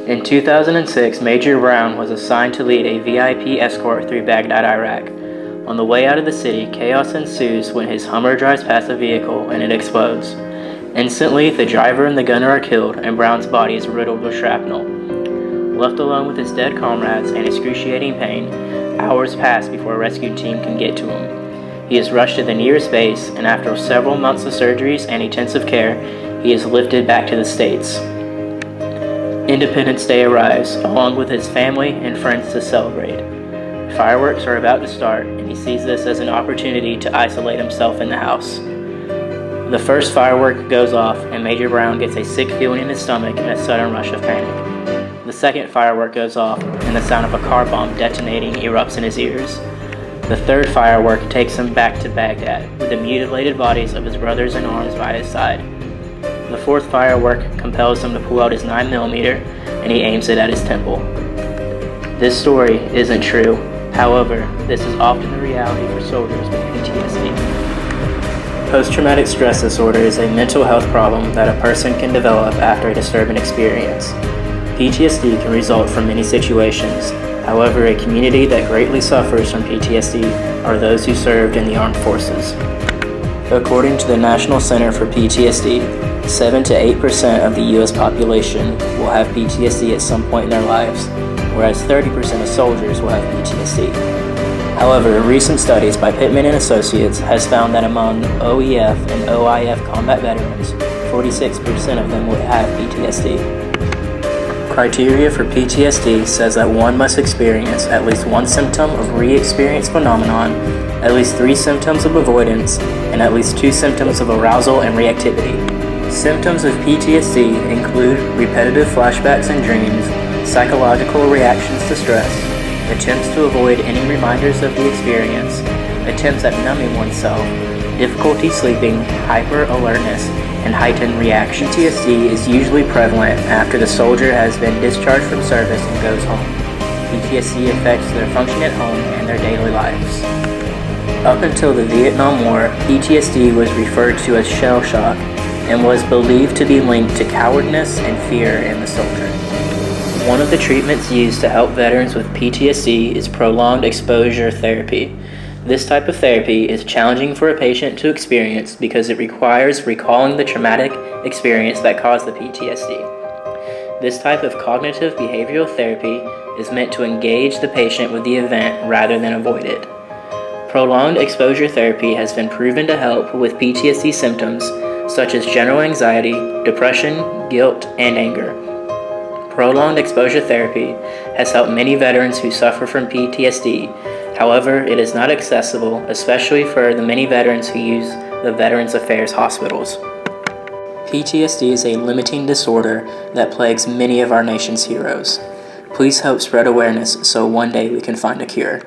In 2006, Major Brown was assigned to lead a VIP escort through Baghdad, Iraq. On the way out of the city, chaos ensues when his Hummer drives past a vehicle and it explodes. Instantly, the driver and the gunner are killed, and Brown's body is riddled with shrapnel. Left alone with his dead comrades in excruciating pain, hours pass before a rescue team can get to him. He is rushed to the nearest base, and after several months of surgeries and intensive care, he is lifted back to the States. Independence Day arrives, along with his family and friends to celebrate. Fireworks are about to start, and he sees this as an opportunity to isolate himself in the house. The first firework goes off, and Major Brown gets a sick feeling in his stomach and a sudden rush of panic. The second firework goes off, and the sound of a car bomb detonating erupts in his ears. The third firework takes him back to Baghdad, with the mutilated bodies of his brothers in arms by his side. The fourth firework compels him to pull out his 9mm, and he aims it at his temple. This story isn't true. However, this is often the reality for soldiers with PTSD. Post-traumatic stress disorder is a mental health problem that a person can develop after a disturbing experience. PTSD can result from many situations. However, a community that greatly suffers from PTSD are those who served in the armed forces. According to the National Center for PTSD, 7 to 8% of the U.S. population will have PTSD at some point in their lives, whereas 30% of soldiers will have PTSD. However, recent studies by Pittman and Associates has found that among OEF and OIF combat veterans, 46% of them will have PTSD. Criteria for PTSD says that one must experience at least one symptom of re-experience phenomenon, at least 3 symptoms of avoidance, and at least 2 symptoms of arousal and reactivity. Symptoms of PTSD include repetitive flashbacks and dreams, psychological reactions to stress, attempts to avoid any reminders of the experience, attempts at numbing oneself, difficulty sleeping, hyper-alertness, and heightened reaction. PTSD is usually prevalent after the soldier has been discharged from service and goes home. PTSD affects their function at home and their daily lives. Up until the Vietnam War, PTSD was referred to as shell shock and was believed to be linked to cowardness and fear in the soldier. One of the treatments used to help veterans with PTSD is prolonged exposure therapy. This type of therapy is challenging for a patient to experience because it requires recalling the traumatic experience that caused the PTSD. This type of cognitive behavioral therapy is meant to engage the patient with the event rather than avoid it. Prolonged exposure therapy has been proven to help with PTSD symptoms such as general anxiety, depression, guilt, and anger. Prolonged exposure therapy has helped many veterans who suffer from PTSD. However, it is not accessible, especially for the many veterans who use the Veterans Affairs hospitals. PTSD is a limiting disorder that plagues many of our nation's heroes. Please help spread awareness so one day we can find a cure.